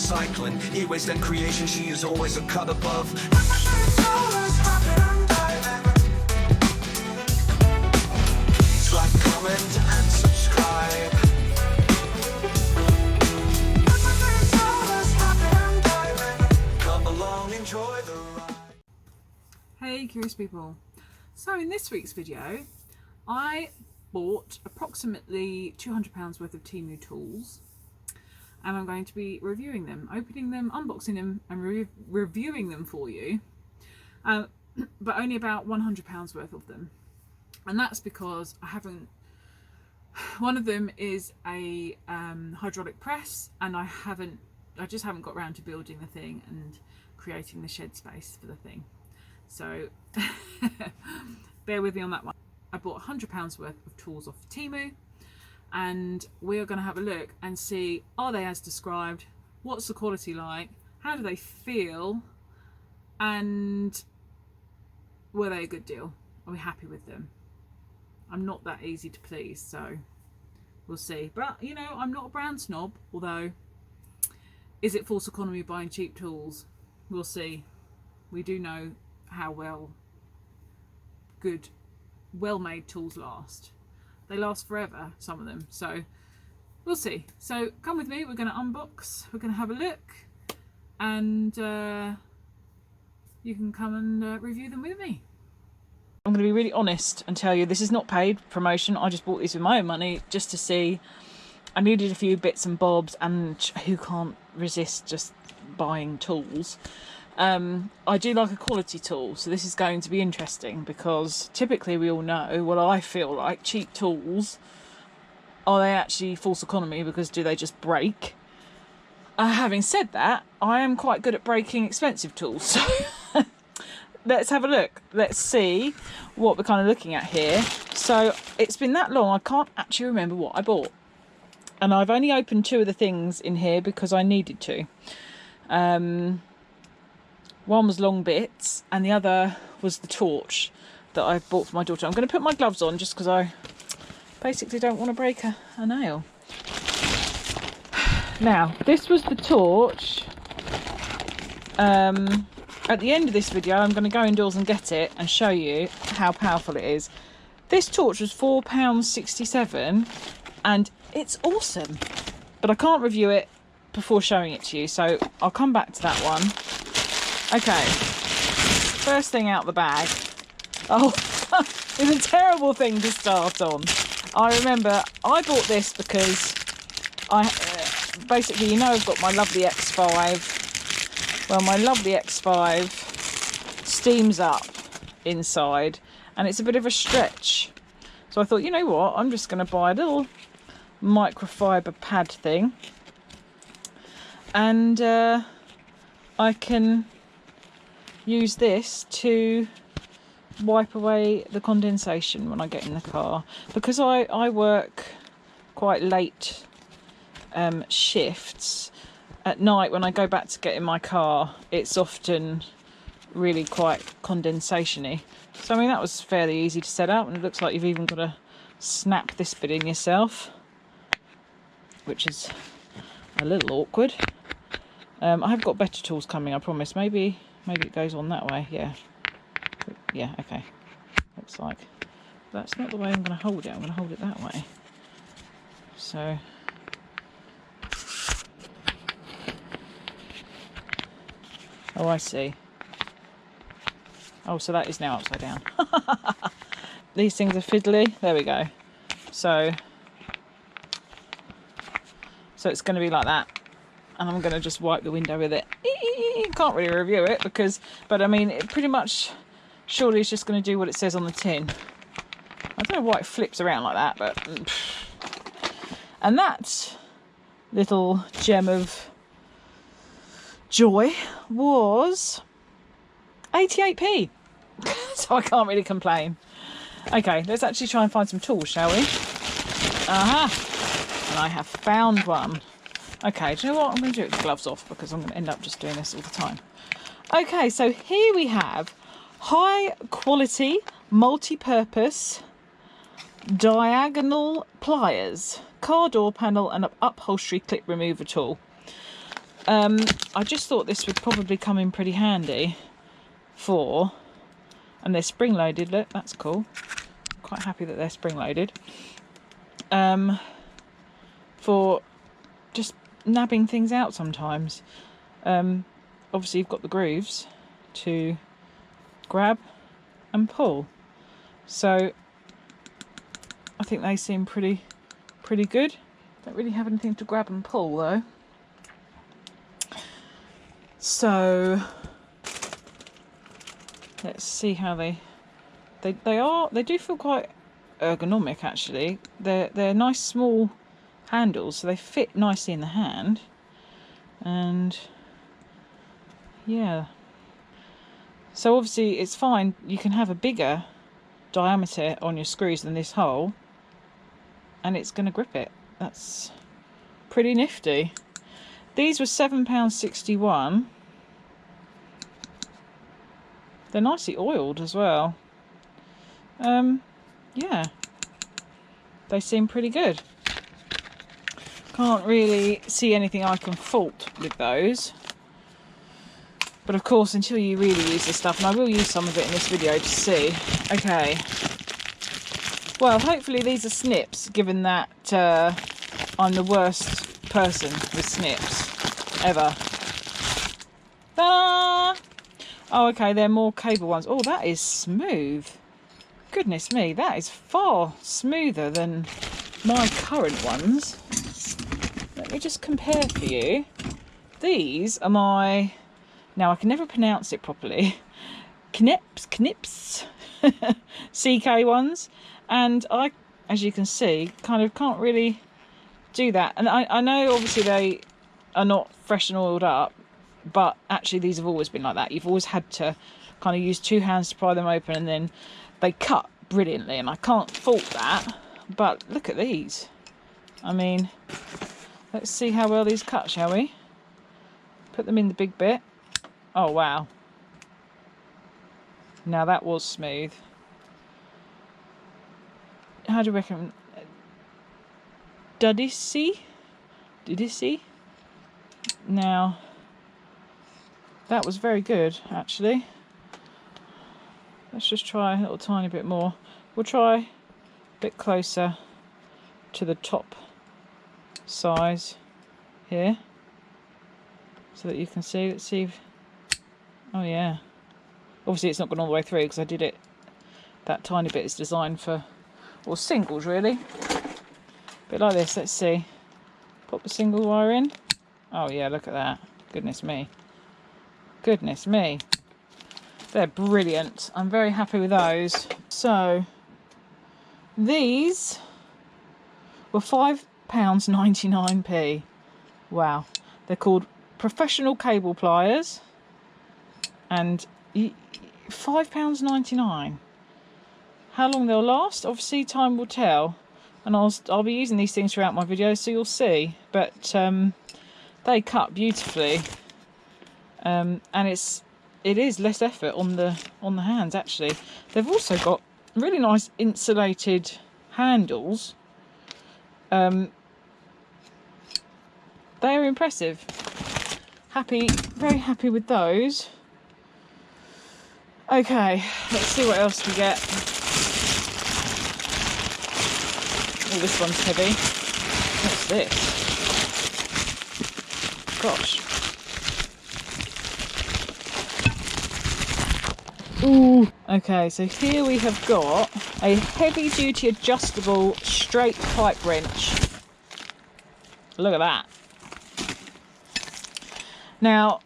recycling. E-waste and creation, she is always a cut above. Please like, comment and subscribe. Come along, enjoy the ride. Hey curious people, so in this week's video I bought approximately £200 worth of Temu tools, and I'm going to be reviewing them, opening them, unboxing them and reviewing them for you, but only about £100 worth of them. And that's because I haven't, one of them is a hydraulic press, and I just haven't got around to building the thing and creating the shed space for the thing. So bear with me on that one. I bought £100 worth of tools off Temu, and we are going to have a look and see, are they as described, what's the quality like, how do they feel, and were they a good deal, are we happy with them? I'm not that easy to please, so we'll see. But you know, I'm not a brand snob, although is it false economy buying cheap tools? We'll see. We do know how well-made tools last. They last forever, some of them, so we'll see. So come with me, we're going to unbox, we're going to have a look, and you can come and review them with me. I'm going to be really honest and tell you this is not paid promotion. I just bought these with my own money just to see. I needed a few bits and bobs, and who can't resist just buying tools? I do like a quality tool, so this is going to be interesting, because typically we all know, well, I feel like cheap tools, are they actually false economy because do they just break? Having said that, I am quite good at breaking expensive tools, so let's have a look. Let's see what we're kind of looking at here. So it's been that long, I can't actually remember what I bought, and I've only opened two of the things in here because I needed to. One was long bits and the other was the torch that I bought for my daughter. I'm going to put my gloves on just because I basically don't want to break a nail. Now, this was the torch. At the end of this video, I'm going to go indoors and get it and show you how powerful it is. This torch was £4.67 and it's awesome. But I can't review it before showing it to you, so I'll come back to that one. Okay, first thing out the bag. Oh, it's a terrible thing to start on. I remember I bought this because I basically, you know, I've got my lovely X5. Well, my lovely X5 steams up inside and it's a bit of a stretch. So I thought, you know what, I'm just going to buy a little microfiber pad thing, and I can use this to wipe away the condensation when I get in the car, because I work quite late shifts at night. When I go back to get in my car, it's often really quite condensation-y. So I mean, that was fairly easy to set up, and it looks like you've even got to snap this bit in yourself, which is a little awkward. I have got better tools coming, I promise. Maybe it goes on that way. Yeah, okay. Looks like that's not the way I'm going to hold it. I'm going to hold it that way. So oh, I see. Oh, so that is now upside down. These things are fiddly. There we go. So it's going to be like that, and I'm going to just wipe the window with it. Can't really review it but I mean, it pretty much surely it's just going to do what it says on the tin. I don't know why it flips around like that, but and that little gem of joy was 88p. So I can't really complain. Okay, let's actually try and find some tools, shall we? Aha! And I have found one. Okay, do you know what? I'm going to do it with the gloves off, because I'm going to end up just doing this all the time. Okay, so here we have high quality multi-purpose diagonal pliers, car door panel and upholstery clip remover tool. I just thought this would probably come in pretty handy for, and they're spring loaded, look, that's cool. Quite happy that they're spring loaded. For just nabbing things out sometimes. Obviously you've got the grooves to grab and pull, so I think they seem pretty good. Don't really have anything to grab and pull though, so let's see how they do feel quite ergonomic actually. They're nice small handles, so they fit nicely in the hand, and yeah, so obviously it's fine, you can have a bigger diameter on your screws than this hole and it's going to grip it. That's pretty nifty. These were £7.61. They're nicely oiled as well. Yeah, they seem pretty good. Can't really see anything I can fault with those. But of course, until you really use this stuff, and I will use some of it in this video to see. Okay. Well, hopefully these are snips, given that I'm the worst person with snips ever. Ta-da! Oh, okay, they're more cable ones. Oh, that is smooth. Goodness me, that is far smoother than my current ones. Let me just compare for you. These are my... Now, I can never pronounce it properly. Knips, CK ones. And I, as you can see, kind of can't really do that. And I know, obviously, they are not fresh and oiled up, but actually these have always been like that. You've always had to kind of use two hands to pry them open, and then they cut brilliantly, and I can't fault that. But look at these. I mean, let's see how well these cut, shall we? Put them in the big bit. Oh, wow. Now that was smooth. How do you reckon? Did you see? Now, that was very good, actually. Let's just try a little tiny bit more. We'll try a bit closer to the top size here, so that you can see. Let's see if... Oh yeah, obviously it's not gone all the way through because I did it, that tiny bit is designed for, or singles really, bit like this. Let's see, pop the single wire in. Oh yeah, look at that, goodness me, they're brilliant. I'm very happy with those. So these were £5.99p. Wow, they're called professional cable pliers. And £5.99. How long they'll last, obviously time will tell. And I'll be using these things throughout my videos, so you'll see. But they cut beautifully, and it is less effort on the hands actually. They've also got really nice insulated handles. They are impressive. Very happy with those. Okay, let's see what else we get. Oh, this one's heavy. What's this? Gosh. Ooh. Okay, so here we have got a heavy-duty adjustable straight pipe wrench. Look at that. Now,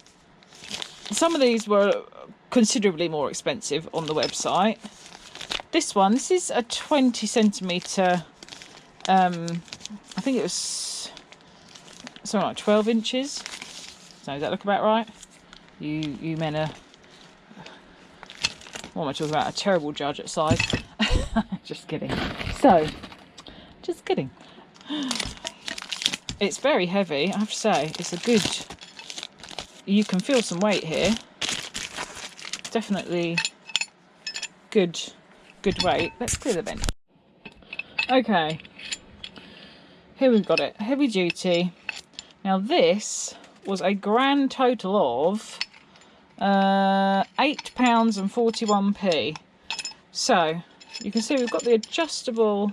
some of these were considerably more expensive on the website. This is a 20 centimetre, I think it was something like 12 inches. So does that look about right? You men are, what am I talking about? A terrible judge at size. Just kidding. So, just kidding. It's very heavy, I have to say. It's a good, you can feel some weight here. Definitely good weight. Let's clear the bench. Okay, here we've got it, heavy duty. Now this was a grand total of £8.41. So you can see we've got the adjustable.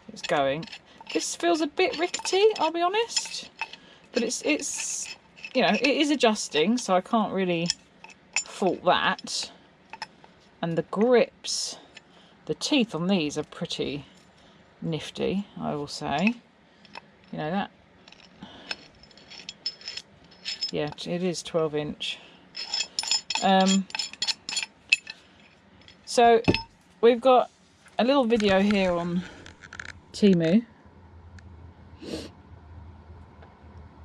It's going. This feels a bit rickety, I'll be honest, but it's you know, it is adjusting, so I can't really fault that. And the grips, the teeth on these are pretty nifty, I will say. You know that. Yeah, it is 12-inch. So we've got a little video here on Temu.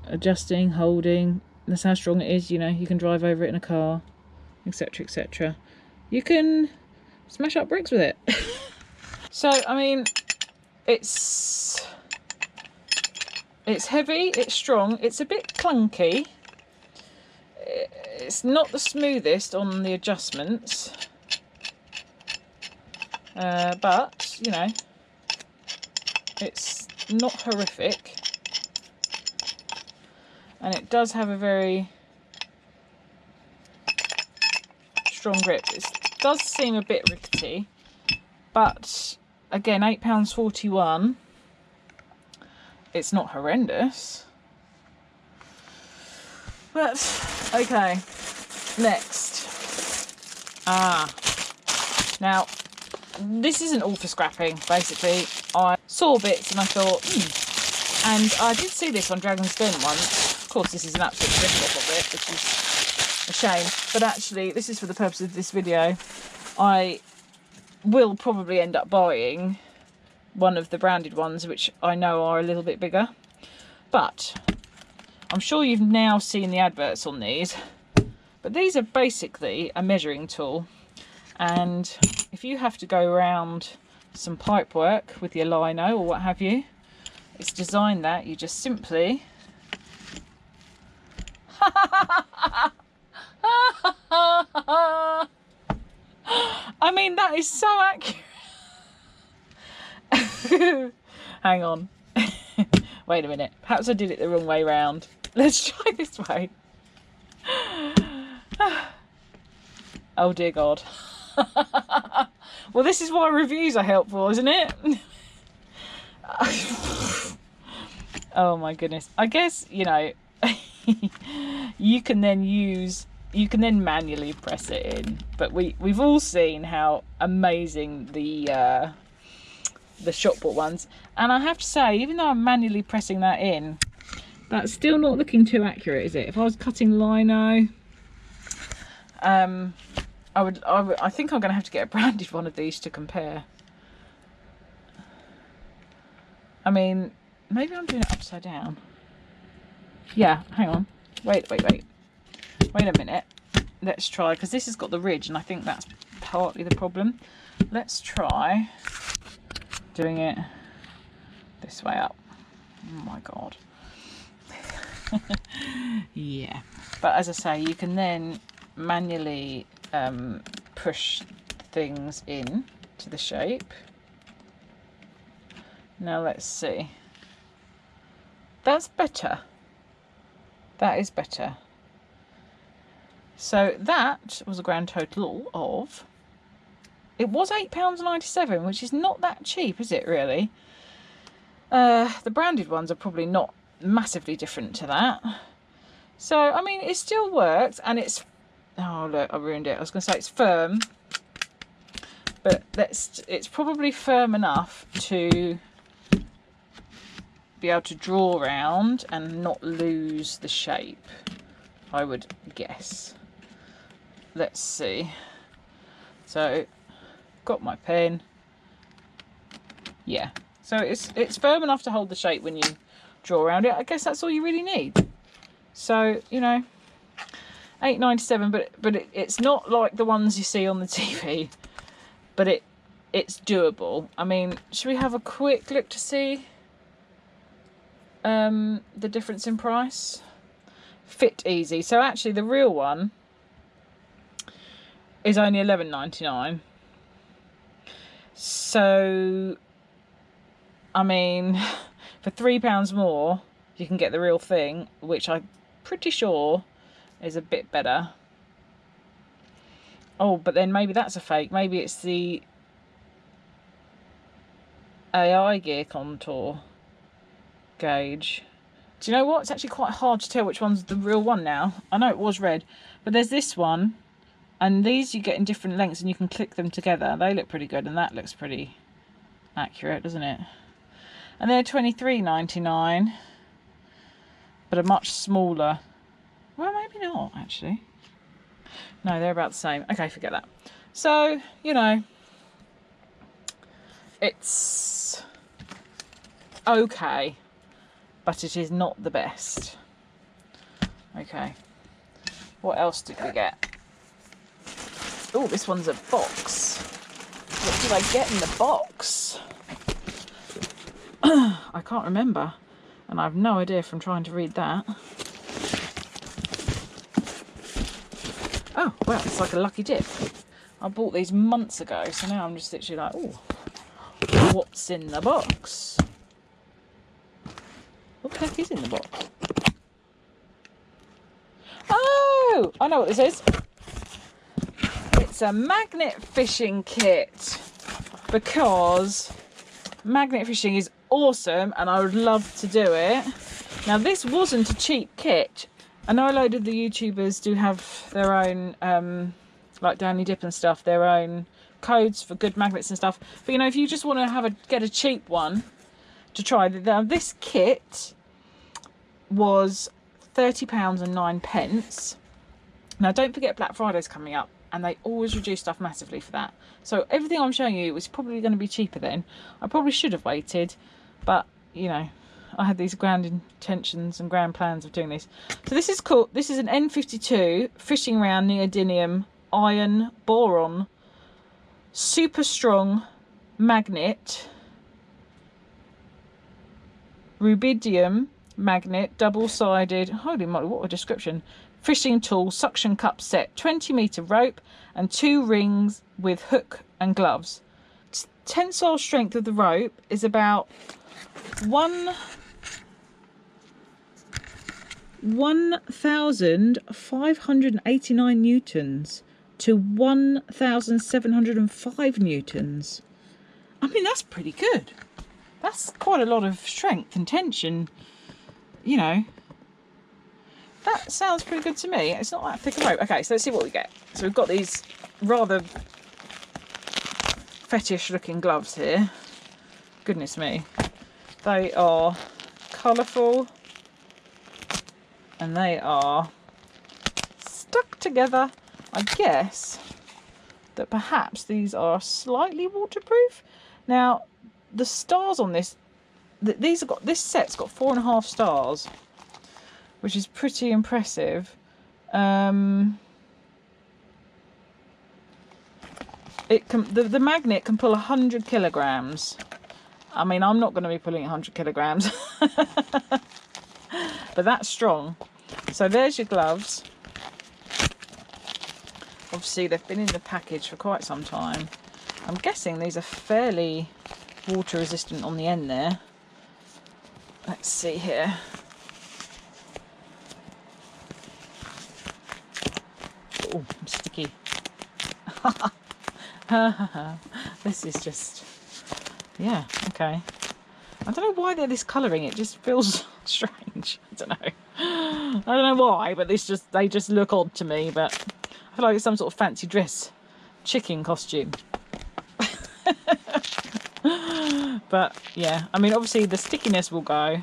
Adjusting, holding, that's how strong it is. You know, you can drive over it in a car, etc, etc. You can smash up bricks with it. So I mean, it's heavy, it's strong, it's a bit clunky, it's not the smoothest on the adjustments, but you know, it's not horrific. And it does have a very strong grip. It does seem a bit rickety, but again, £8.41. It's not horrendous. But okay, next. Now this isn't all for scrapping. Basically, I saw bits and I thought, and I did see this on Dragon's Den once. Of course, this is an absolute rip-off of it, which is a shame. But actually, this is for the purpose of this video. I will probably end up buying one of the branded ones, which I know are a little bit bigger. But I'm sure you've now seen the adverts on these. But these are basically a measuring tool. And if you have to go around some pipe work with your lino or what have you, it's designed that you just simply I mean, that is so accurate. Hang on. Wait a minute. Perhaps I did it the wrong way round. Let's try this way. Oh dear God. Well, this is why reviews are helpful, isn't it? Oh my goodness. I guess, you know, you can then manually press it in, but we've all seen how amazing the shop bought ones, and I have to say, even though I'm manually pressing that in, that's still not looking too accurate, is it? If I was cutting lino, I think I'm gonna have to get a branded one of these to compare. I mean, maybe I'm doing it upside down. Yeah, hang on. Wait a minute. Let's try, because this has got the ridge, and I think that's partly the problem. Let's try doing it this way up. Oh my God. Yeah. But as I say, you can then manually push things in to the shape. Now let's see. That's better. That is better. So that was a grand total of, it was £8.97, which is not that cheap, is it really? The branded ones are probably not massively different to that. So, I mean, it still works, and it's, oh look, I ruined it. I was going to say it's firm, but it's probably firm enough to be able to draw around and not lose the shape, I would guess. Let's see. So, got my pen. Yeah. So it's firm enough to hold the shape when you draw around it. I guess that's all you really need. So, you know, £8.97, but it's not like the ones you see on the TV, but it's doable. I mean, should we have a quick look to see the difference in price? Fit easy. So actually the real one is only £11.99. So I mean, for £3 more, you can get the real thing, which I'm pretty sure is a bit better. Oh, but then maybe that's a fake. Maybe it's the AI gear contour gauge. Do you know what? It's actually quite hard to tell which one's the real one now. I know it was red, but there's this one, and these you get in different lengths and you can click them together. They look pretty good, and that looks pretty accurate, doesn't it? And they're $23.99, but a much smaller. Well, maybe not, actually. No, they're about the same. Okay, forget that. So, you know, it's okay, but it is not the best. Okay, what else did we get? Oh, this one's a box. What did I get in the box? I can't remember, and I have no idea from trying to read that. Oh, well, it's like a lucky dip. I bought these months ago, so now I'm just literally like, oh, what's in the box? What the heck is in the box? Oh, I know what this is. It's a magnet fishing kit, because magnet fishing is awesome and I would love to do it. Now, this wasn't a cheap kit. I know a load of the YouTubers do have their own, like Danny Dip and stuff, their own codes for good magnets and stuff. But you know, if you just want to get a cheap one to try, this kit was £30.09. Now, don't forget Black Friday's coming up, and they always reduce stuff massively for that. So everything I'm showing you was probably going to be cheaper then. I probably should have waited, but you know, I had these grand intentions and grand plans of doing this. So this is cool. This is an N52 fishing round neodymium iron boron super strong magnet, rubidium magnet, double-sided, holy moly, what a description, fishing tool, suction cup set, 20-meter rope and 2 rings with hook and gloves. Tensile strength of the rope is about 1,589 newtons to 1,705 newtons. I mean, that's pretty good. That's quite a lot of strength and tension, you know. That sounds pretty good to me. It's not that thick a rope. Okay, so let's see what we get. So we've got these rather fetish looking gloves here. Goodness me. They are colourful and they are stuck together. I guess that perhaps these are slightly waterproof. Now, the stars on this, this set's got 4.5 stars, which is pretty impressive. The magnet can pull 100 kilograms. I mean, I'm not going to be pulling 100 kilograms, but that's strong. So there's your gloves. Obviously, they've been in the package for quite some time. I'm guessing these are fairly water resistant on the end there. Let's see here. Oh, I'm sticky. This is just, yeah, okay. I don't know why they're this colouring. It just feels strange. I don't know. I don't know why, but they just look odd to me. But I feel like it's some sort of fancy dress chicken costume. But yeah, I mean, obviously the stickiness will go.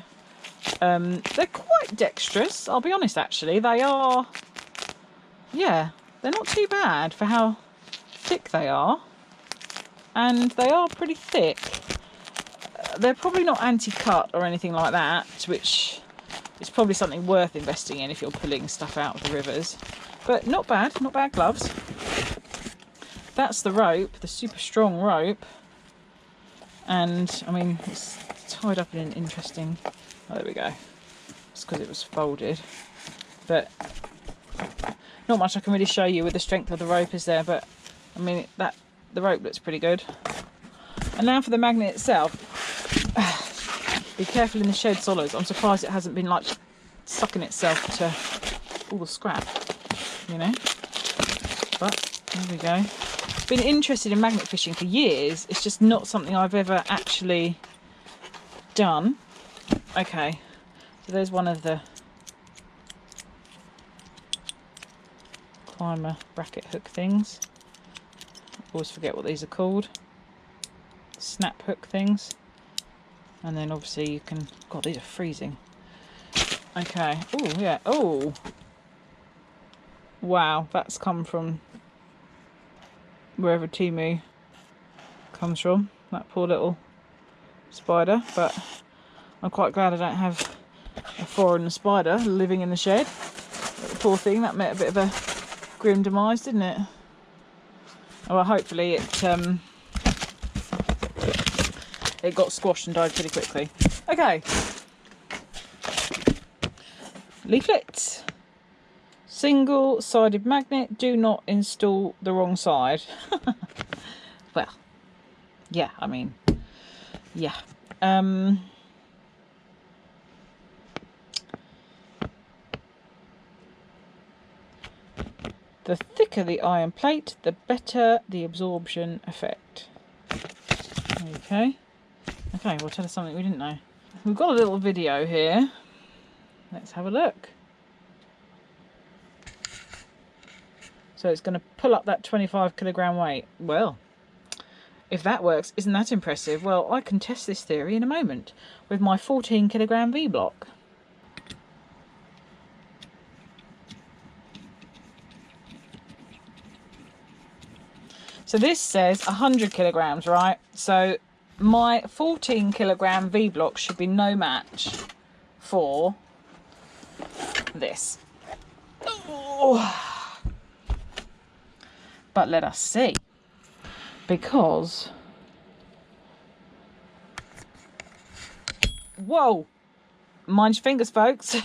They're quite dexterous, I'll be honest. Actually, they are. Yeah, they're not too bad for how thick they are, and they are pretty thick. They're probably not anti-cut or anything like that, which is probably something worth investing in if you're pulling stuff out of the rivers. But not bad gloves. That's the rope, the super strong rope, and I mean, it's tied up in an interesting, oh, there we go, it's because it was folded, but not much I can really show you with the strength of the rope, is there? But I mean, the rope looks pretty good. And now for the magnet itself. Be careful in the shed, Sollers. I'm surprised it hasn't been like sucking itself to all the scrap, you know. But there we go. Been interested in magnet fishing for years. It's just not something I've ever actually done. Okay, so there's one of the climber bracket hook things. I always forget what these are called. Snap hook things. And then obviously you can, God, these are freezing. Okay, oh yeah, oh wow, that's come from wherever Temu comes from, that poor little spider. But I'm quite glad I don't have a foreign spider living in the shed. But the poor thing, that met a bit of a grim demise, didn't it? Well, hopefully it got squashed and died pretty quickly. Okay. Leaflet. Single-sided magnet. Do not install the wrong side. Well, yeah, I mean, yeah. The thicker the iron plate, the better the absorption effect. Okay. Okay, well, tell us something we didn't know. We've got a little video here. Let's have a look. So it's going to pull up that 25 kilogram weight. Well, if that works, isn't that impressive? Well, I can test this theory in a moment with my 14 kilogram V-block. So this says 100 kilograms, right? So my 14 kilogram V-block should be no match for this. Oh. But let us see, because whoa, mind your fingers, folks.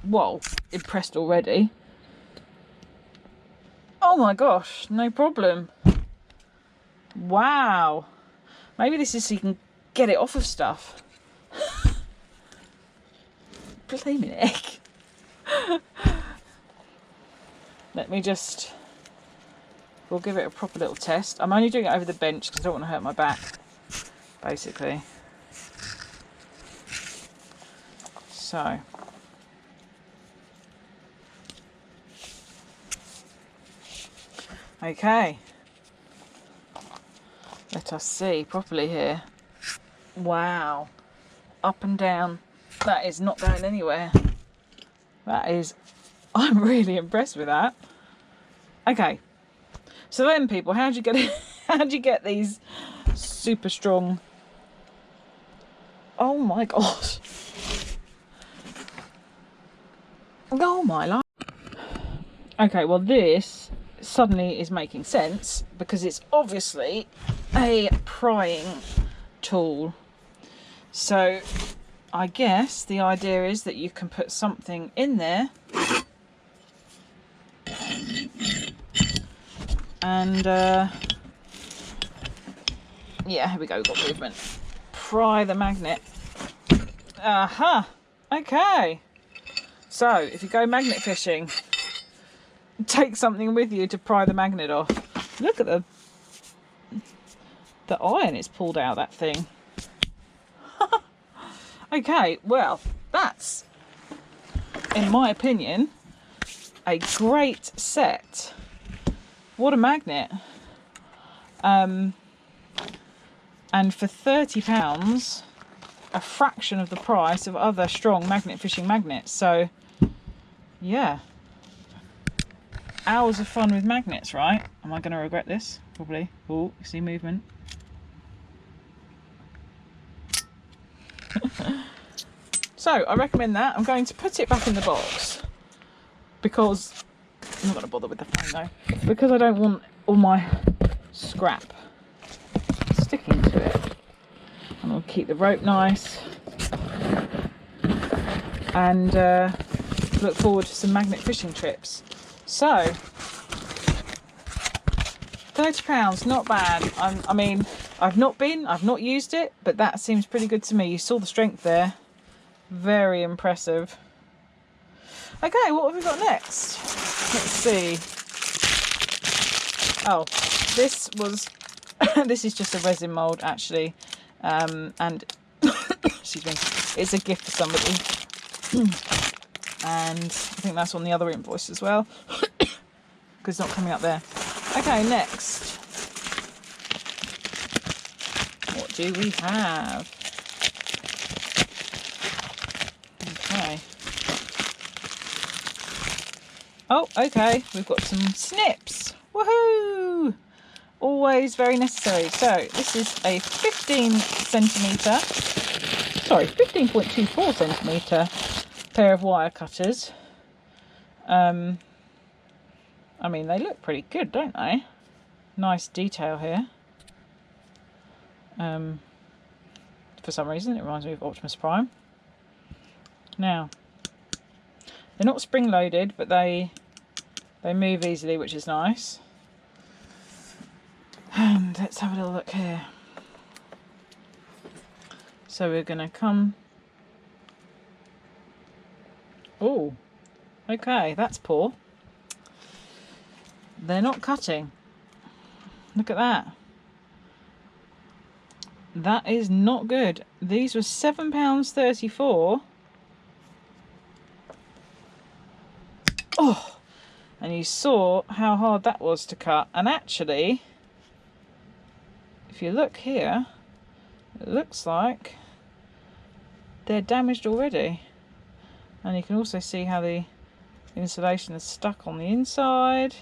Whoa, impressed already. Oh my gosh, no problem. Wow. Maybe this is so you can get it off of stuff. Blaming egg. Let me just... We'll give it a proper little test. I'm only doing it over the bench because I don't want to hurt my back, basically. So... Okay, let us see properly here. Wow, up and down. That is not going anywhere. That is, I'm really impressed with that. Okay, so then people, how do you get it? How do you get these super strong? Oh my gosh! Oh my life. Okay, well this suddenly is making sense because it's obviously a prying tool. So I guess the idea is that you can put something in there and yeah, here we go, we've got movement. Pry the magnet. Aha, okay. So if you go magnet fishing, take something with you to pry the magnet off. Look at the iron it's pulled out, that thing. Okay, well, that's, in my opinion, a great set. What a magnet. And for £30, a fraction of the price of other strong magnet fishing magnets. So, yeah. Hours of fun with magnets, right? Am I going to regret this? Probably. Oh, you see movement. So, I recommend that. I'm going to put it back in the box because I'm not going to bother with the phone though, because I don't want all my scrap sticking to it. And I'll keep the rope nice and look forward to some magnet fishing trips. So, £30, not bad. I mean, I've not used it, but that seems pretty good to me. You saw the strength there. Very impressive. Okay, what have we got next? Let's see. Oh, this was, this is just a resin mould actually. And, excuse me, it's a gift for somebody. And I think that's on the other invoice as well. Because it's not coming up there. Okay, next. What do we have? Okay. Oh, okay. We've got some snips. Woohoo! Always very necessary. So this is a 15.24 centimetre pair of wire cutters. I mean, they look pretty good, don't they? Nice detail here. For some reason, it reminds me of Optimus Prime. Now, they're not spring-loaded, but they move easily, which is nice. And let's have a little look here. So we're going to come... Oh, okay, that's poor. They're not cutting. Look at that. That is not good. These were £7.34. Oh, and you saw how hard that was to cut. And actually, if you look here, it looks like they're damaged already. And you can also see how the insulation is stuck on the inside.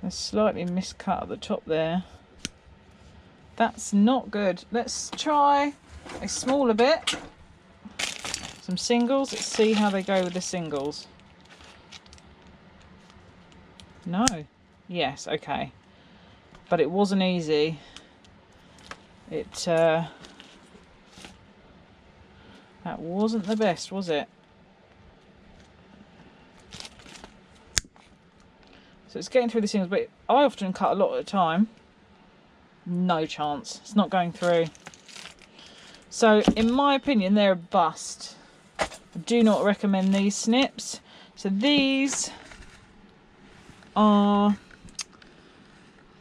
They're slightly miscut at the top there. That's not good. Let's try a smaller bit. Some singles. Let's see how they go with the singles. No. Yes, okay. But it wasn't easy. That wasn't the best, was it? So it's getting through the singles, but I often cut a lot at a time. No chance. It's not going through. So, in my opinion, they're a bust. I do not recommend these snips. So these are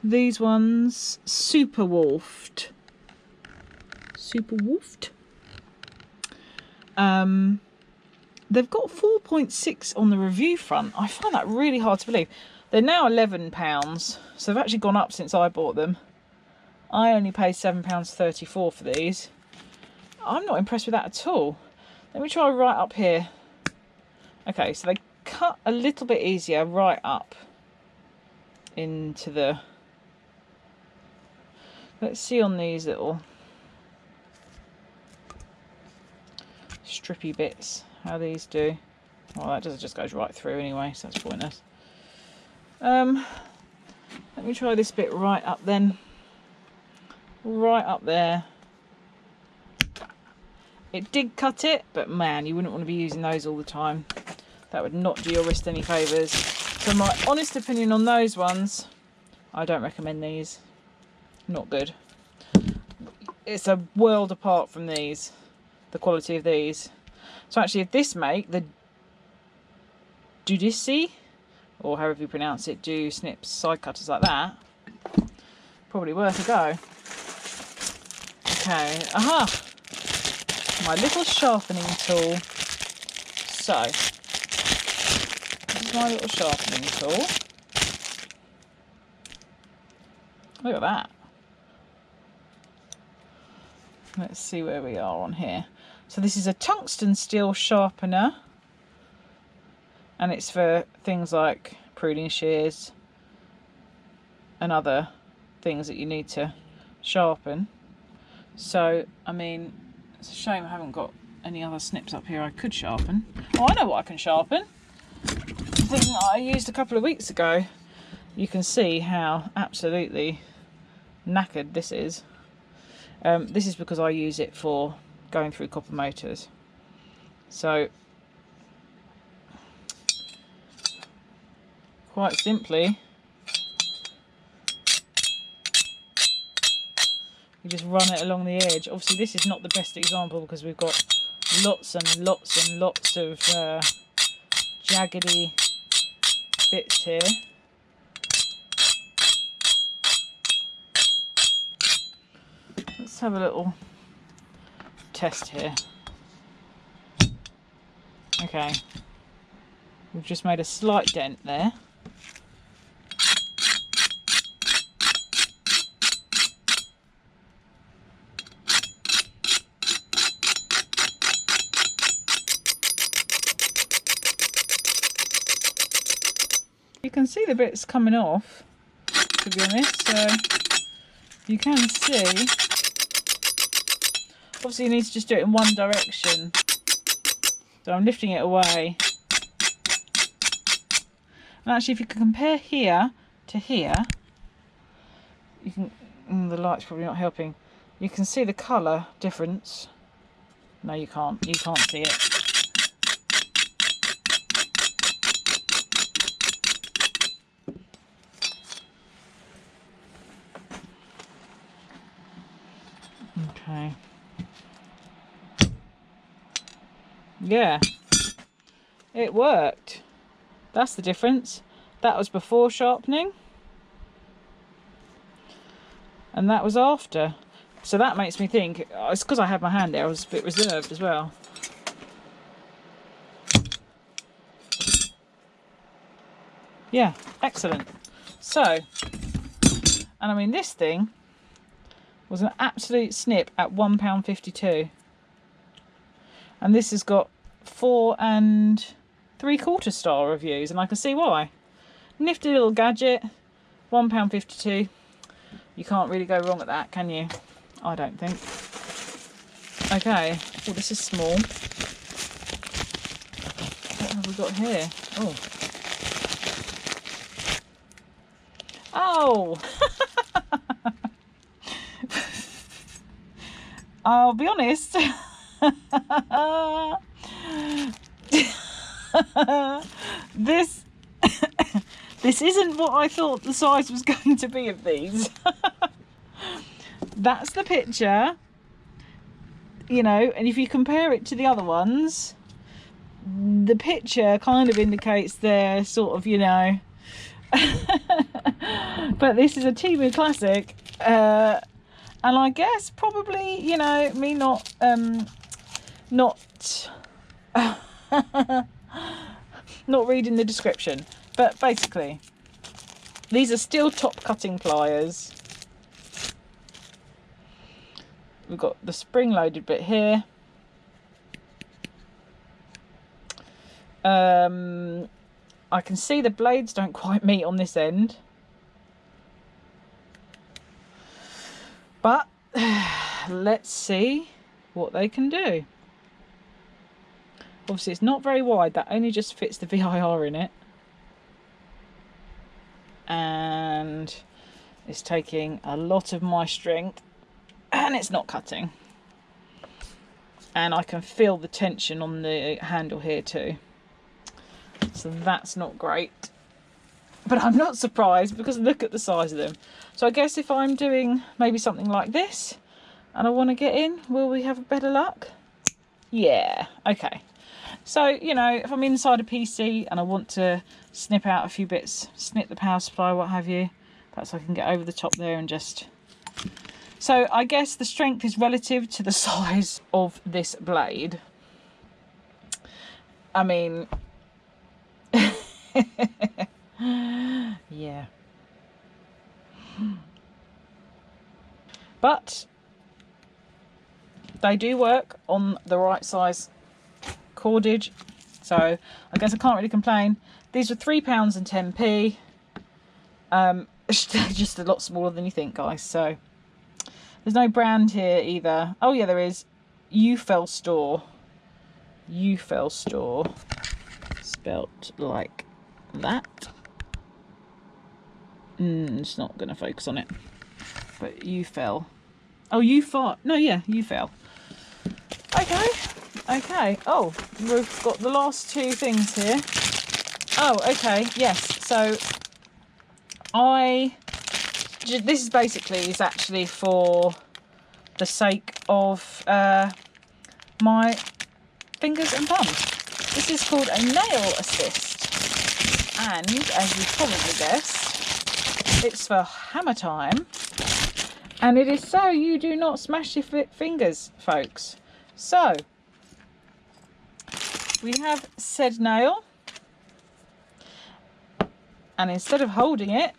these ones super wolfed. Super wolfed. They've got 4.6 on the review front. I find that really hard to believe. They're now £11, so they've actually gone up since I bought them. I only paid £7.34 for these. I'm not impressed with that at all. Let me try right up here. Okay, so they cut a little bit easier right up into the... Let's see on these little strippy bits how these do. Well, that just goes right through anyway, so that's pointless. Let me try this bit right up then. Right up there. It did cut it, but man, you wouldn't want to be using those all the time. That would not do your wrist any favours. So my honest opinion on those ones, I don't recommend these. Not good. It's a world apart from these, the quality of these. So actually, if this make, the Dudici, or however you pronounce it, do snips, side cutters like that, probably worth a go. Okay, aha! My little sharpening tool. So, this is my little sharpening tool. Look at that. Let's see where we are on here. So this is a tungsten steel sharpener. And it's for things like pruning shears and other things that you need to sharpen. So, I mean, it's a shame I haven't got any other snips up here I could sharpen. Oh, I know what I can sharpen. The thing that I used a couple of weeks ago. You can see how absolutely knackered this is. This is because I use it for going through copper motors. So, quite simply, you just run it along the edge. Obviously this is not the best example because we've got lots and lots and lots of jaggedy bits here. Let's have a little test here. Okay, we've just made a slight dent there. You can see the bits coming off, to be honest, so you can see. Obviously you need to just do it in one direction. So I'm lifting it away. And actually if you can compare here to here, you can, the light's probably not helping, you can see the colour difference. No, you can't see it. Okay. Yeah, it worked. That's the difference. That was before sharpening, and that was after. So that makes me think, it's because I had my hand there, I was a bit reserved as well. Yeah, excellent. So, and I mean this thing was an absolute snip at £1.52. And this has got 4 3/4 star reviews, and I can see why. Nifty little gadget, £1.52. You can't really go wrong at that, can you? I don't think. Okay, oh, this is small. What have we got here? Oh. Oh! I'll be honest. This isn't what I thought the size was going to be of these. That's the picture, you know, and if you compare it to the other ones, the picture kind of indicates they're sort of, you know, but this is a Temu classic, and I guess probably, you know, me not not reading the description, but basically these are still top cutting pliers. We've got the spring loaded bit here. I can see the blades don't quite meet on this end, but let's see what they can do. Obviously it's not very wide, that only just fits the VIR in it, and it's taking a lot of my strength, and it's not cutting, and I can feel the tension on the handle here too, so that's not great. But I'm not surprised because look at the size of them. So I guess if I'm doing maybe something like this and I want to get in, will we have better luck? Yeah, okay. So, you know, if I'm inside a PC and I want to snip out a few bits, snip the power supply, what have you, perhaps I can get over the top there and just... So I guess the strength is relative to the size of this blade. I mean... yeah. But they do work on the right size cordage, so I guess I can't really complain. These were £3.10. Just a lot smaller than you think, guys. So there's no brand here either. Oh yeah, there is. UFell Store. UFell Store, spelt like that. It's not going to focus on it, but UFell. Oh, UFell. No, yeah, UFell. Okay. Okay. Oh, we've got the last two things here. Oh, okay, yes. So this is basically is actually for the sake of my fingers and thumbs. This is called a nail assist, and as you probably guessed, it's for hammer time, and it is so you do not smash your fingers, folks. So we have said nail, and instead of holding it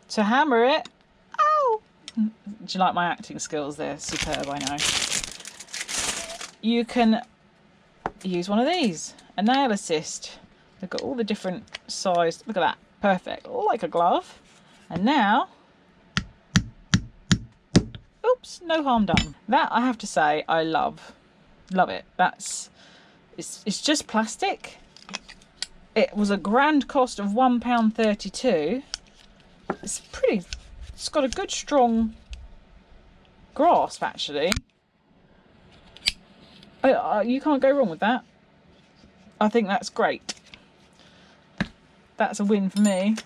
to hammer it, oh, do you like my acting skills? They're superb, I know. You can use one of these, a nail assist. They've got all the different size. Look at that, perfect, like a glove. And now, oops, no harm done. That I have to say, I love it. It's just plastic. It was a grand cost of £1.32. It's got a good strong grasp actually. You can't go wrong with that. I think that's great. That's a win for me.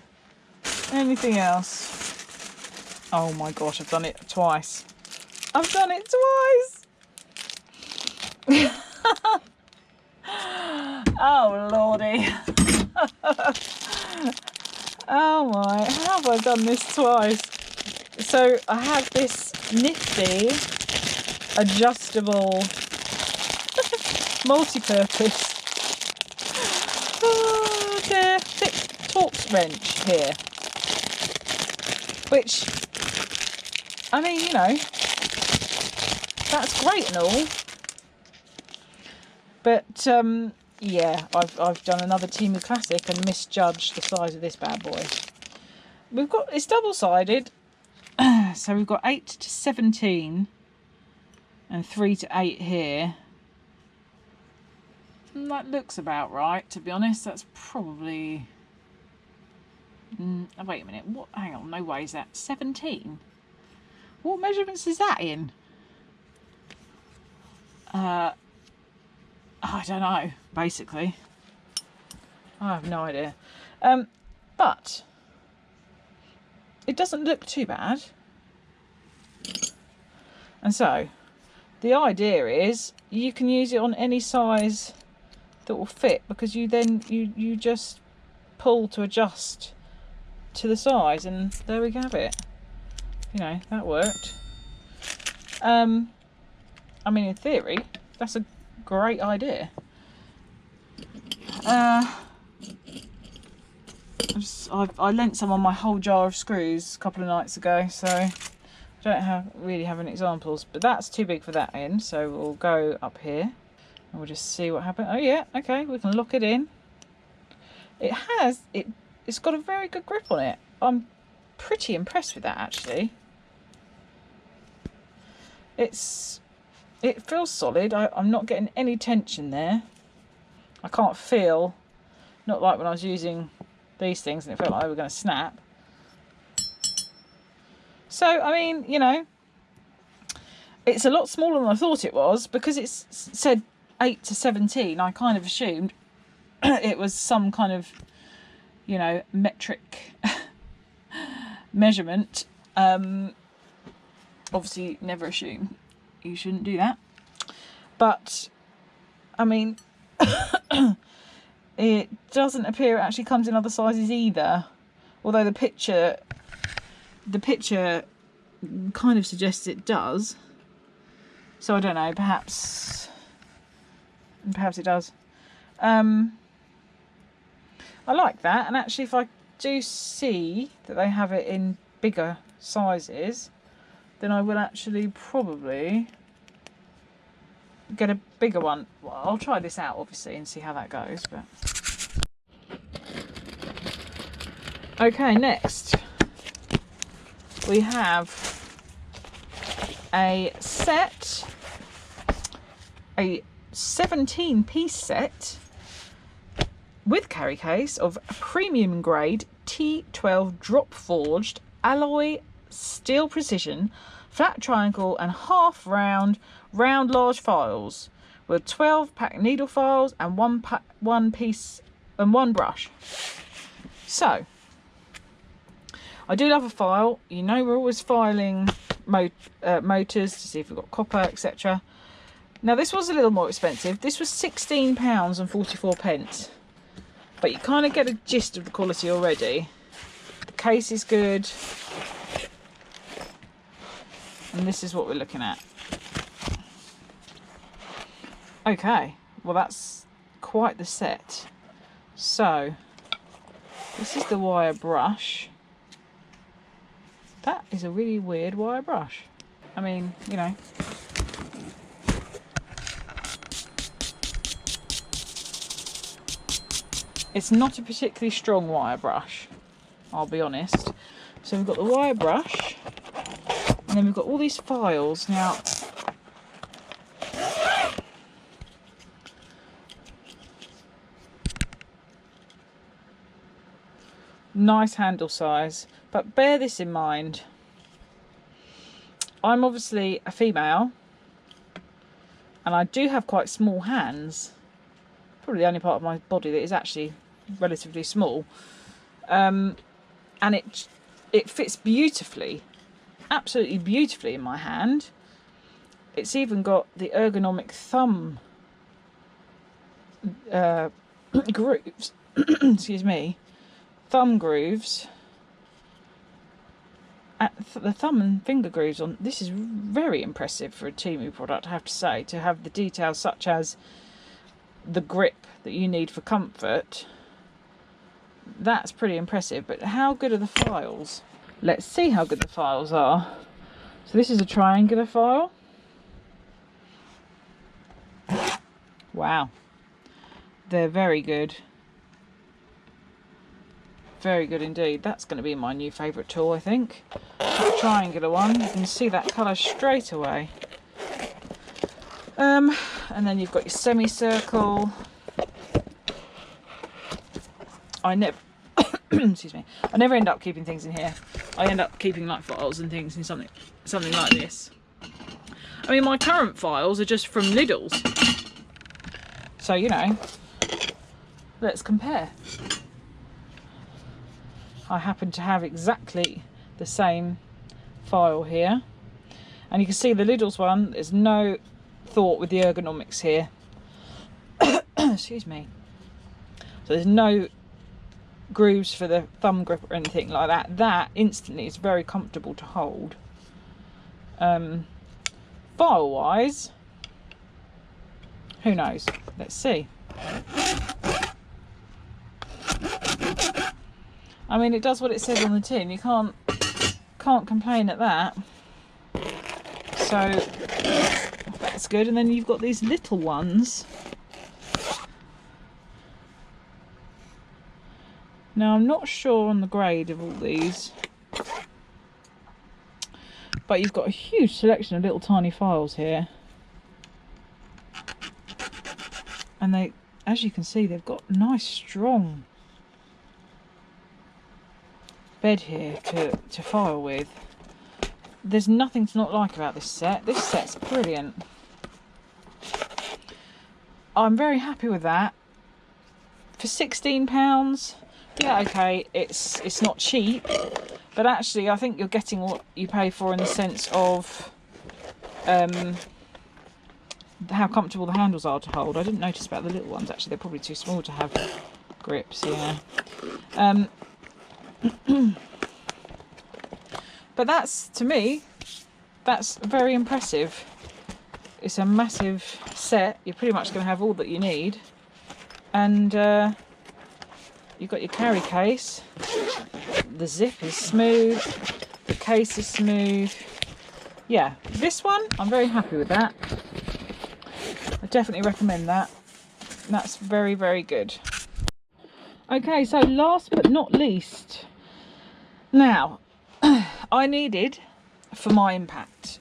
Anything else? Oh my gosh, I've done it twice. I've done it twice. Oh lordy. Oh my, how have I done this twice? So I have this nifty adjustable multi-purpose thick Torx wrench here, which, I mean, you know, that's great and all, but yeah, I've done another Temu classic and misjudged the size of this bad boy. It's double-sided, so we've got 8 to 17 and 3 to 8 here. And that looks about right, to be honest. That's probably... wait a minute, what? Hang on, no way is that 17? What measurements is that in? I don't know, basically. I have no idea. But it doesn't look too bad. And so the idea is you can use it on any size that will fit, because you just pull to adjust to the size, and there we have it. You know, that worked. I mean, in theory, that's a great idea. I lent someone my whole jar of screws a couple of nights ago, so I don't really have any examples, but that's too big for that end, so we'll go up here and we'll just see what happens. Oh yeah, okay, we can lock it in. It's got a very good grip on it. I'm pretty impressed with that actually. It feels solid. I'm not getting any tension there. I can't feel, not like when I was using these things and it felt like they were going to snap. So, I mean, you know, it's a lot smaller than I thought it was, because it said 8 to 17. I kind of assumed it was some kind of, you know, metric measurement. Obviously, never assume. You shouldn't do that. But, I mean, it doesn't appear it actually comes in other sizes either. Although the picture kind of suggests it does. So I don't know, perhaps it does. I like that, and actually if I do see that they have it in bigger sizes, then I will actually probably get a bigger one. Well, I'll try this out obviously and see how that goes. But okay, next we have a 17-piece set with carry case of premium grade T12 drop forged alloy steel precision flat triangle and half round large files with 12 pack needle files and one piece and one brush. So I do love a file. You know, we're always filing motors to see if we've got copper, etc. Now this was a little more expensive. This was £16.44, but you kind of get a gist of the quality already. The case is good, and this is what we're looking at. Okay, well that's quite the set. So this is the wire brush. That is a really weird wire brush. I mean, you know. It's not a particularly strong wire brush, I'll be honest. So we've got the wire brush, and then we've got all these files. Now, nice handle size, but bear this in mind. I'm obviously a female, and I do have quite small hands. Probably the only part of my body that is actually relatively small, and it fits beautifully, absolutely beautifully in my hand. It's even got the ergonomic thumb grooves excuse me, thumb grooves, the thumb and finger grooves on. This is very impressive for a Temu product, I have to say, to have the details such as the grip that you need for comfort. That's pretty impressive. But how good are the files? Let's see how good the files are. So this is a triangular file. Wow, they're very good. Very good indeed. That's going to be my new favourite tool, I think. That triangular one, you can see that colour straight away. And then you've got your semicircle. I never excuse me, I never end up keeping things in here. I end up keeping like files and things in something like this. I mean, my current files are just from Lidl's, so you know, let's compare. I happen to have exactly the same file here, and you can see the Lidl's one, there's no thought with the ergonomics here. Excuse me. So there's no grooves for the thumb grip or anything like that. That instantly is very comfortable to hold. File wise, who knows? Let's see. I mean, it does what it says on the tin. You can't complain at that. So that's good. And then you've got these little ones. Now, I'm not sure on the grade of all these, but you've got a huge selection of little tiny files here. And they, as you can see, they've got nice strong bed here to file with. There's nothing to not like about this set. This set's brilliant. I'm very happy with that. For £16, yeah, okay, it's not cheap, but actually I think you're getting what you pay for in the sense of how comfortable the handles are to hold. I didn't notice about the little ones, actually. They're probably too small to have grips, yeah. But that's, to me, that's very impressive. It's a massive set. You're pretty much going to have all that you need. And you've got your carry case. The zip is smooth. The case is smooth. Yeah, this one, I'm very happy with that. I definitely recommend that. That's very, very good. Okay, so last but not least. Now, I needed, for my impact,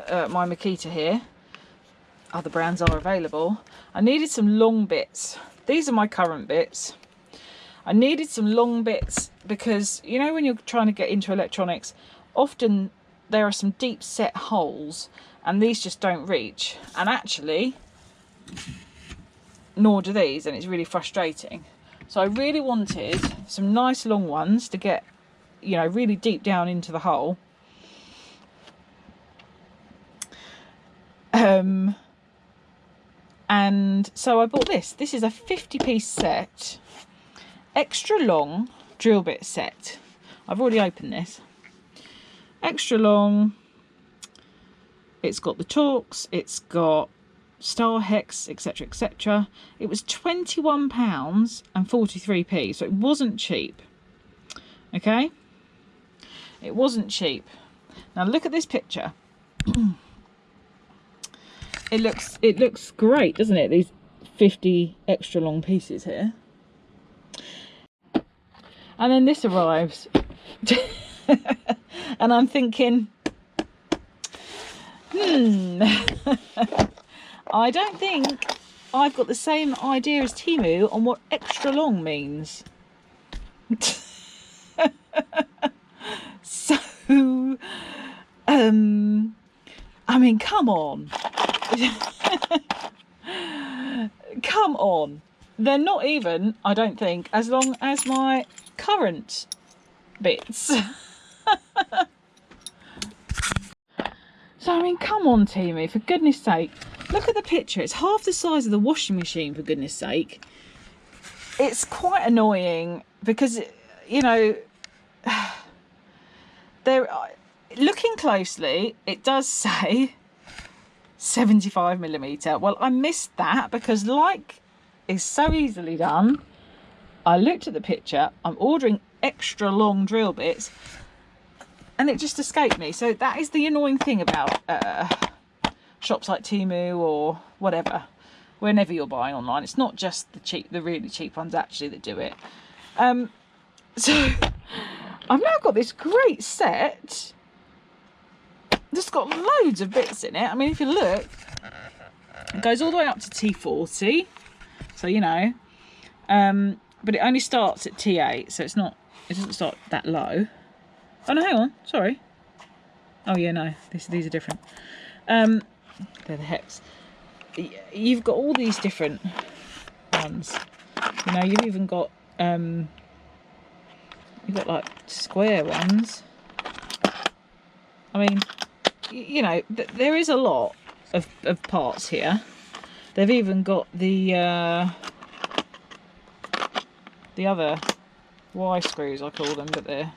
my Makita here, other brands are available, I needed some long bits. These are my current bits. I needed some long bits because, you know, when you're trying to get into electronics, often there are some deep set holes, and these just don't reach, and actually nor do these, and it's really frustrating. So I really wanted some nice long ones to get, you know, really deep down into the hole. And so I bought this. This is a 50-piece set, extra long drill bit set. I've already opened this. Extra long. It's got the Torx, it's got star hex, etc, etc. It was £21 and 43p, so it wasn't cheap. Okay, it wasn't cheap. Now look at this picture. It looks great, doesn't it? These 50 extra long pieces here. And then this arrives. And I'm thinking, I don't think I've got the same idea as Temu on what extra long means. So, I mean, come on. Come on. They're not even, I don't think, as long as my current bits. So, I mean, come on, Temu, for goodness sake. Look at the picture. It's half the size of the washing machine, for goodness sake. It's quite annoying because, you know, looking closely, it does say 75mm. Well, I missed that because, like is so easily done, I looked at the picture. I'm ordering extra long drill bits and it just escaped me. So that is the annoying thing about shops like Temu or whatever. Whenever you're buying online, it's not just the really cheap ones actually that do it. So I've now got this great set that's got loads of bits in it. I mean, if you look, it goes all the way up to T40, so you know, but it only starts at T8, so it doesn't start that low. Oh no, hang on, sorry. Oh yeah, no, these are different. They're the hex. You've got all these different ones. You know, you've even got you've got like square ones. I mean, you know, there is a lot of parts here. They've even got the other Y screws, I call them, but they're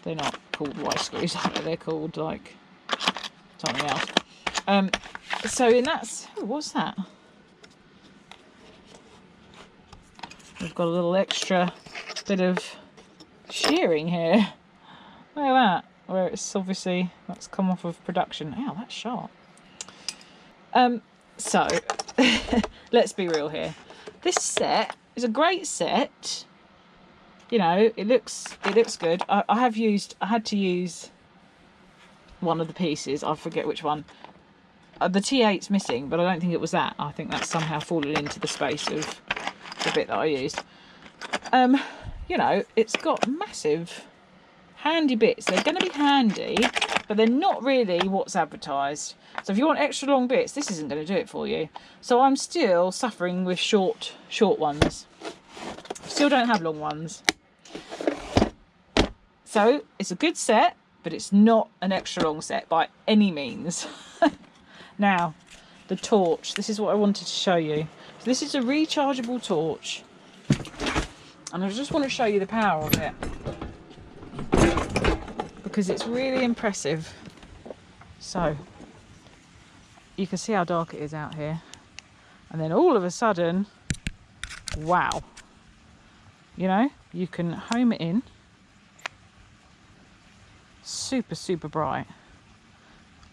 not called Y screws. They're called like something else. So in that's, what's that? We've got a little extra bit of shearing here. Look at that, where it's obviously, that's come off of production. Ow, that's sharp. So let's be real here. This set is a great set. You know, it looks good. I had to use one of the pieces. I forget which one. The T8's missing, but I don't think it was that. I think that's somehow fallen into the space of the bit that I used. You know, it's got massive handy bits. They're going to be handy, but they're not really what's advertised. So if you want extra long bits, this isn't going to do it for you. So I'm still suffering with short ones. Still don't have long ones. So it's a good set, but it's not an extra long set by any means. Now, the torch. This is what I wanted to show you. So this is a rechargeable torch. And I just want to show you the power of it, because it's really impressive. So you can see how dark it is out here. And then all of a sudden, wow. You know, you can home it in. Super, super bright.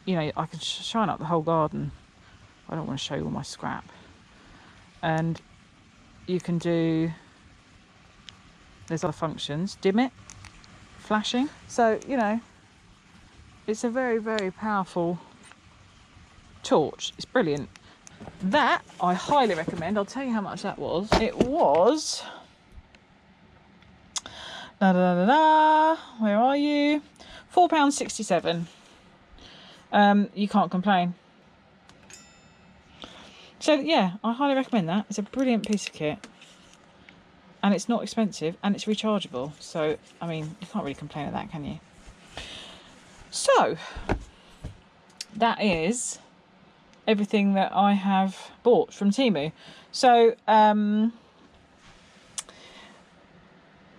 You know, I can shine up the whole garden. I don't want to show you all my scrap. And you can do, there's other functions, dim it, flashing. So, you know, it's a very, very powerful torch. It's brilliant. That I highly recommend. I'll tell you how much that was. It was, where are you? £4.67. you can't complain. So yeah, I highly recommend that. It's a brilliant piece of kit. And it's not expensive, and it's rechargeable. So, I mean, you can't really complain at that, can you? So, that is everything that I have bought from Temu. So,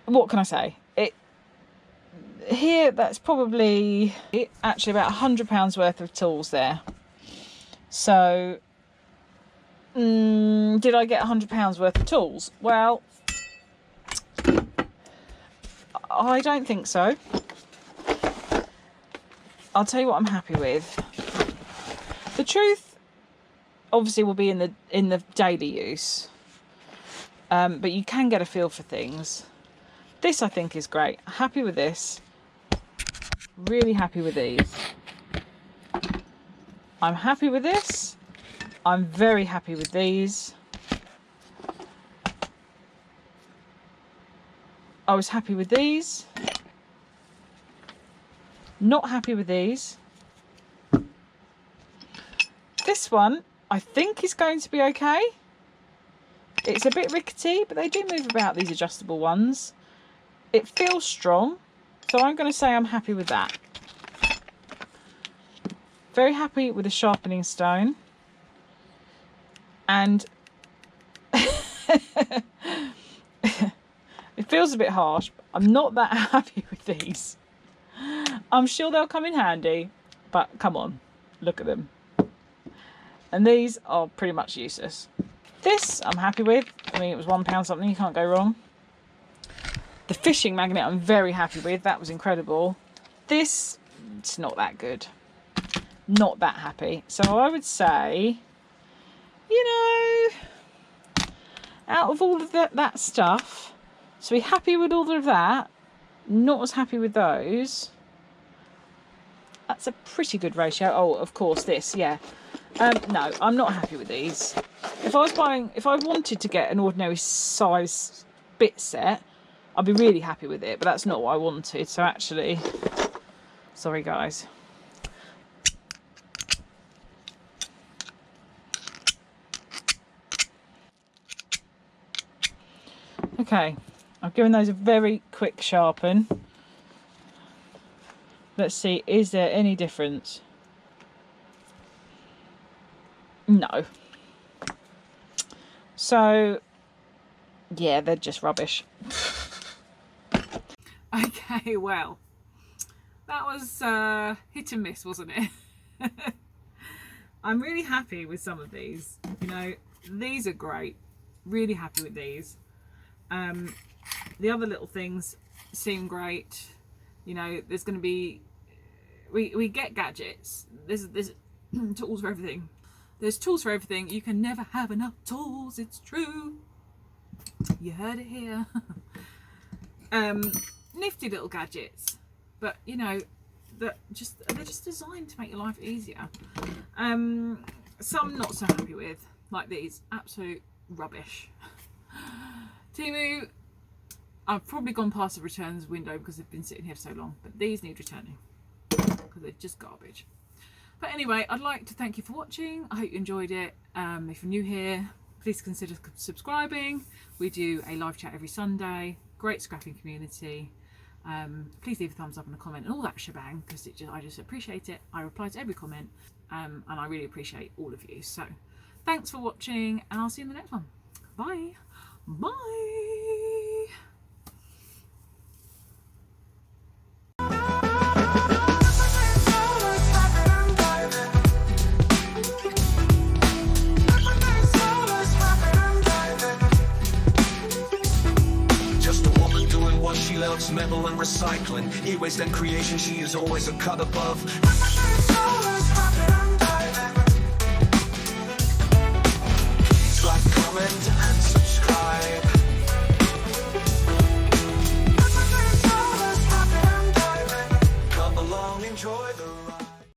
what can I say? That's probably actually about £100 worth of tools there. So, did I get £100 worth of tools? Well, I don't think so. I'll tell you what I'm happy with. The truth obviously will be in the daily use, but you can get a feel for things. This I think is great. Happy with this. Really happy with these. I'm happy with this. I'm very happy with these. I was happy with these. Not happy with these. This one, I think is going to be okay. It's a bit rickety, but they do move about, these adjustable ones. It feels strong, so I'm going to say I'm happy with that. Very happy with the sharpening stone. And it feels a bit harsh, but I'm not that happy with these. I'm sure they'll come in handy, but come on, look at them. And these are pretty much useless. This I'm happy with. I mean, it was £1 something, you can't go wrong. The fishing magnet I'm very happy with. That was incredible. This, it's not that good. Not that happy. So I would say, you know, out of all of that stuff, so be happy with all of that, not as happy with those. That's a pretty good ratio. Oh, of course, this, yeah. No, I'm not happy with these. If I wanted to get an ordinary size bit set, I'd be really happy with it, but that's not what I wanted. So actually, sorry guys. Okay, I've given those a very quick sharpen. Let's see, is there any difference? No. So, yeah, they're just rubbish. Okay, well, that was hit and miss, wasn't it? I'm really happy with some of these. You know, these are great. Really happy with these. The other little things seem great. You know, there's going to be, we get gadgets. There's tools for everything. There's tools for everything. You can never have enough tools. It's true. You heard it here. Nifty little gadgets, but you know, they're just designed to make your life easier. Some not so happy with, like these, absolute rubbish. Temu, I've probably gone past the returns window because they've been sitting here for so long, but these need returning because they're just garbage. But anyway, I'd like to thank you for watching. I hope you enjoyed it. If you're new here, please consider subscribing. We do a live chat every Sunday. Great scrapping community. Please leave a thumbs up and a comment and all that shebang, because I just appreciate it. I reply to every comment, and I really appreciate all of you. So thanks for watching, and I'll see you in the next one. Bye. Bye. She loves metal and recycling. E-waste and creation, she is always a cut above.